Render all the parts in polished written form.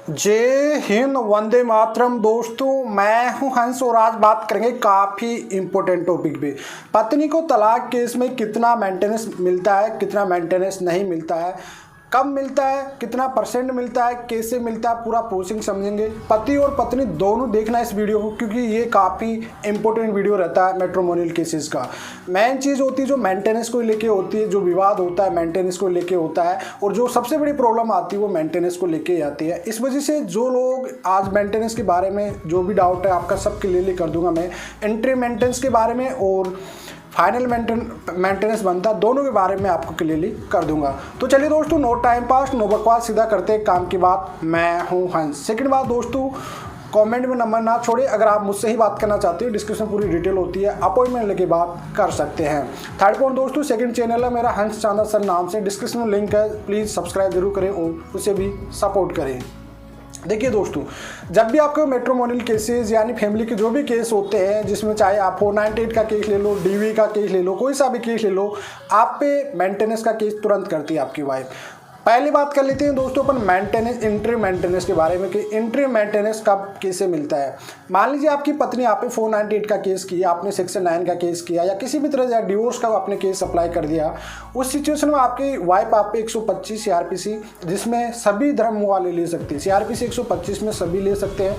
जय हिंद, वंदे मातरम। दोस्तों, मैं हूं हंस और आज बात करेंगे काफ़ी इम्पोर्टेंट टॉपिक पे। पत्नी को तलाक केस में कितना मेंटेनेंस मिलता है, कितना मेंटेनेंस नहीं मिलता है, कब मिलता है, कितना परसेंट मिलता है, कैसे मिलता है, पूरा प्रोसेस समझेंगे। पति और पत्नी दोनों देखना इस वीडियो को, क्योंकि ये काफ़ी इंपॉर्टेंट वीडियो रहता है मैट्रिमोनियल केसेस का। मेन चीज़ होती है जो मेंटेनेंस को लेके होती है, जो विवाद होता है मेंटेनेंस को लेके होता है, और जो सबसे बड़ी प्रॉब्लम आती है वो मेंटेनेंस को लेके आती है। इस वजह से जो लोग आज मेंटेनेंस के बारे में जो भी डाउट है आपका सब क्लियरली कर दूंगा मैं। एंट्री मेंटेनेंस के बारे में और फाइनल मेंटेनेंस बनता है, दोनों के बारे में आपको क्लियरली कर दूंगा। तो चलिए दोस्तों, नो टाइम पास, नो बकवास, सीधा करते हैं काम की बात। मैं हूं हंस। सेकंड बात दोस्तों, कमेंट में नंबर ना छोड़े। अगर आप मुझसे ही बात करना चाहते हो, डिस्क्रिप्शन पूरी डिटेल होती है, अपॉइंटमेंट लेके बात कर सकते हैं। थर्ड पॉइंट दोस्तों, सेकंड चैनल है मेरा हंस चांदा सर नाम से, डिस्क्रिप्शन में लिंक है, प्लीज़ सब्सक्राइब जरूर करें और उसे भी सपोर्ट करें। देखिए दोस्तों, जब भी आपको मैट्रिमोनियल केसेस यानी फैमिली के जो भी केस होते हैं, जिसमें चाहे आप 498 का केस ले लो, डीवी का केस ले लो, कोई सा भी केस ले लो, आप पे मेंटेनेंस का केस तुरंत करती है आपकी वाइफ। पहली बात कर लेते हैं दोस्तों अपन मेंटेनेंस, इंट्री मेंटेनेंस के बारे में कि इंट्री मेंटेनेंस कब कैसे मिलता है। मान लीजिए आपकी पत्नी आप पे 498 का केस किया, आपने सेक्शन 9 का केस किया, या किसी भी तरह से डिवोर्स का आपने केस अप्लाई कर दिया। उस सिचुएशन में आपकी वाइफ आप पे 125 सीआरपीसी, जिसमें सभी धर्म वाले ले सकते हैं, सीआरपीसी 125 में सभी ले सकते हैं।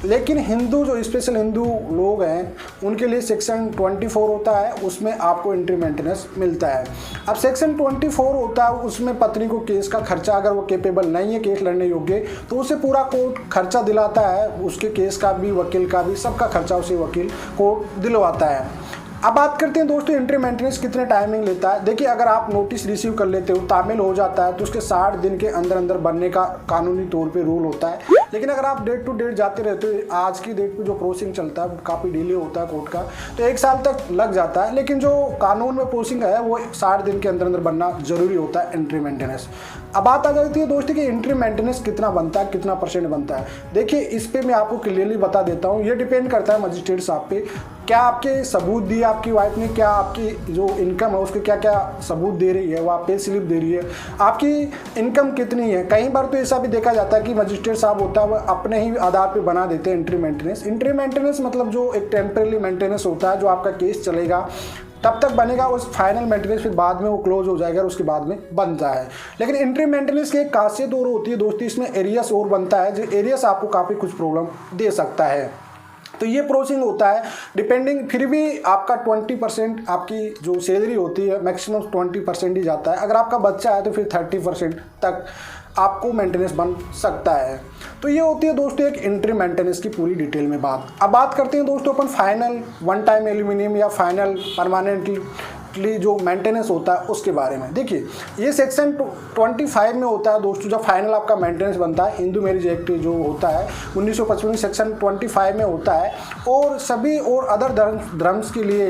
लेकिन हिंदू जो स्पेशल हिंदू लोग हैं उनके लिए सेक्शन 24 होता है, उसमें आपको एंट्री मेंटेनेंस मिलता है। अब सेक्शन 24 होता है, उसमें पत्नी को केस का खर्चा, अगर वो कैपेबल नहीं है केस लड़ने योग्य, तो उसे पूरा कोर्ट खर्चा दिलाता है, उसके केस का भी, वकील का भी, सबका खर्चा उसे वकील कोर्ट दिलवाता है। अब बात करते हैं दोस्तों एंट्री मेंटेनेंस कितने टाइमिंग लेता है। देखिए, अगर आप नोटिस रिसीव कर लेते हो, तामील हो जाता है, तो उसके 60 दिन के अंदर अंदर बनने का कानूनी तौर पे रूल होता है। लेकिन अगर आप डेट टू डेट जाते रहते हो, आज की डेट पे जो प्रोसेसिंग चलता है काफ़ी डिले होता है कोर्ट का, तो 1 साल तक लग जाता है। लेकिन जो कानून में प्रोसेसिंग है वो 60 दिन के अंदर अंदर बनना जरूरी होता है एंट्री मेंटेनेंस। अब बात आ जाती है दोस्तों कि एंट्री मेंटेनेंस कितना बनता है, कितना परसेंट बनता है। देखिए, इस पे मैं आपको क्लियरली बता देता हूँ। ये डिपेंड करता है मजिस्ट्रेट साहब पे, क्या आपके सबूत दिए आपकी वाइफ ने, क्या आपकी जो इनकम है उसके क्या क्या सबूत दे रही है, वो आप पे स्लिप दे रही है, आपकी इनकम कितनी है। कई बार तो ऐसा भी देखा जाता है कि मजिस्ट्रेट साहब होता है वो अपने ही आधार पे बना देते हैं एंट्री मेंटेनेंस। एंट्री मेंटेनेंस मतलब जो एक टेम्परेरी मेंटेनेंस होता है, जो आपका केस चलेगा तब तक बनेगा, उस फाइनल मेंटेनेंस फिर बाद में वो क्लोज हो जाएगा और उसके बाद में बनता है। लेकिन एंट्री मेंटेनेंस की एक खासियत और होती है दोस्तों, इसमें एरियस और बनता है, जो एरियस आपको काफ़ी कुछ प्रॉब्लम दे सकता है। तो ये प्रोसेसिंग होता है डिपेंडिंग, फिर भी आपका 20% आपकी जो सैलरी होती है मैक्सिमम 20% ही जाता है। अगर आपका बच्चा है तो फिर 30% तक आपको मेंटेनेंस बन सकता है। तो ये होती है दोस्तों एक एंट्री मेंटेनेंस की पूरी डिटेल में बात। अब बात करते हैं दोस्तों अपन फाइनल वन टाइम एल्यूमिनियम या फाइनल परमानेंटली जो मेंटेनेंस होता है उसके बारे में। देखिए, ये सेक्शन 25 में होता है दोस्तों, जब फाइनल आपका मेंटेनेंस बनता है। हिंदू मैरिज एक्ट जो होता है 1955 सेक्शन 25 में होता है, और सभी और अदर धर्म्स के लिए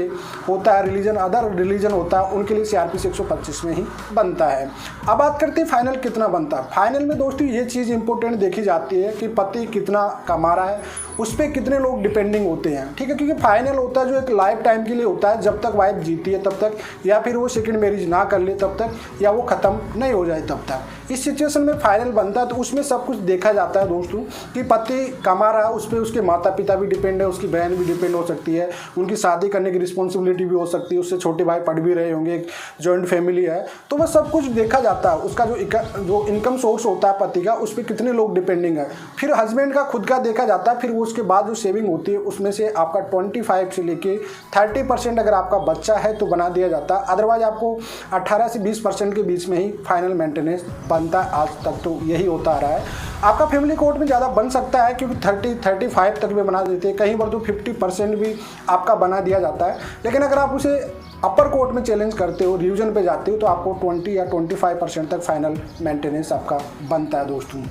होता है, रिलीजन अदर रिलीजन होता है, उनके लिए सीआरपीसी 125 में ही बनता है। अब बात करते हैं फाइनल कितना बनता है। फाइनल में दोस्तों ये चीज़ इंपॉर्टेंट देखी जाती है कि पति कितना कमा रहा है, उस पर कितने लोग डिपेंडिंग होते हैं, ठीक है। क्योंकि फाइनल होता है जो एक लाइफ टाइम के लिए होता है, जब तक वाइफ जीती है तब तक, या फिर वो सेकंड मैरिज ना कर ले तब तक, या वो ख़त्म नहीं हो जाए तब तक। इस सिचुएशन में फाइनल बनता है, तो उसमें सब कुछ देखा जाता है दोस्तों कि पति कमा रहा है, उस पर उसके माता पिता भी डिपेंड है, उसकी बहन भी डिपेंड हो सकती है, उनकी शादी करने की रिस्पॉन्सिबिलिटी भी हो सकती है, उससे छोटे भाई पढ़ भी रहे होंगे, एक जॉइंट फैमिली है, तो वह सब कुछ देखा जाता है। उसका जो इनकम सोर्स होता है पति का, उस पर कितने लोग डिपेंडिंग है। फिर हस्बैंड का खुद का देखा जाता है, फिर उसके बाद जो सेविंग होती है उसमें से आपका 25 से लेके 30% अगर आपका बच्चा है तो बना दिया जाता है। अदरवाइज आपको 18 से 20% के बीच में ही फाइनल मेंटेनेंस बनता है। आज तक तो यही होता आ रहा है। आपका फैमिली कोर्ट में ज़्यादा बन सकता है, क्योंकि 35 तक भी बना देते हैं, कहीं पर तो 50% भी आपका बना दिया जाता है। लेकिन अगर आप उसे अपर कोर्ट में चैलेंज करते हो, रिवीजन पे जाते हो, तो आपको 20 या 25% तक फाइनल मेंटेनेंस आपका बनता है दोस्तों।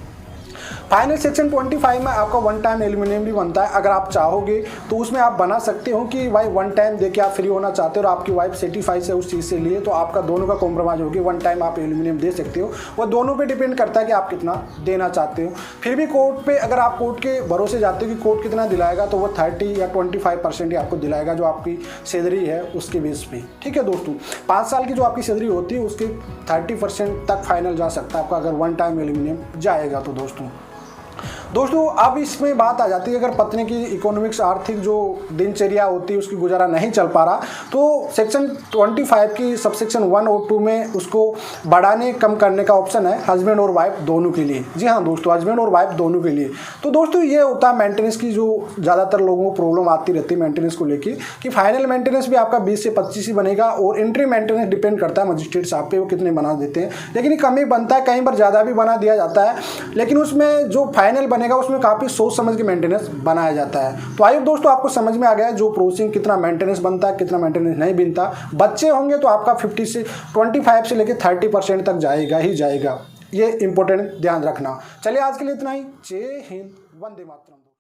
फाइनल सेक्शन 25 में आपका वन टाइम एल्यूमिनियम भी बनता है। अगर आप चाहोगे तो उसमें आप बना सकते हो कि भाई वन टाइम देके आप फ्री होना चाहते हो और आपकी वाइफ सेटिफाइड है उस चीज़ से लिए, तो आपका दोनों का कॉम्प्रोमाइज़ होगी, वन टाइम आप एल्यूमिनियम दे सकते हो। वो दोनों पे डिपेंड करता है कि आप कितना देना चाहते हो। फिर भी कोर्ट पे अगर आप कोर्ट के भरोसे जाते हो कि कोर्ट कितना दिलाएगा, तो वो 30 या 25% ही आपको दिलाएगा, जो आपकी सैलरी है उसके बेस पे। ठीक है दोस्तों, 5 साल की जो आपकी सैलरी होती है उसके 30% तक फाइनल जा सकता है आपका, अगर वन टाइम एल्यूमिनियम जाएगा तो दोस्तों। दोस्तों अब इसमें बात आ जाती है, अगर पत्नी की इकोनॉमिक्स आर्थिक जो दिनचर्या होती है उसकी गुजारा नहीं चल पा रहा, तो सेक्शन 25 की सबसेक्शन 1 और 2 में उसको बढ़ाने कम करने का ऑप्शन है हस्बैंड और वाइफ दोनों के लिए। जी हाँ दोस्तों, हस्बैंड और वाइफ दोनों के लिए। तो दोस्तों ये होता है मेंटेनेंस की जो ज़्यादातर लोगों को प्रॉब्लम आती रहती है मेंटेनेंस को लेकर, कि फाइनल मेंटेनेंस भी आपका 20 से 25 ही बनेगा, और एंट्री मेंटेनेंस डिपेंड करता है मजिस्ट्रेट साहब पे वो कितने बना देते हैं, लेकिन ये कम ही बनता है, कई बार ज़्यादा भी बना दिया जाता है, लेकिन उसमें जो फाइनल बनेगा उसमें काफ़ी सोच समझ के मेंटेनेंस बनाया जाता है। तो आई होप दोस्तों आपको समझ में आ गया जो प्रोसेसिंग कितना मेंटेनेंस बनता है, कितना मेंटेनेंस नहीं बनता। बच्चे होंगे तो आपका 25 से लेकर 30% तक जाएगा ही जाएगा, ये इंपॉर्टेंट ध्यान रखना। चलिए आज के लिए इतना ही। जय हिंद, वंदे मातरम।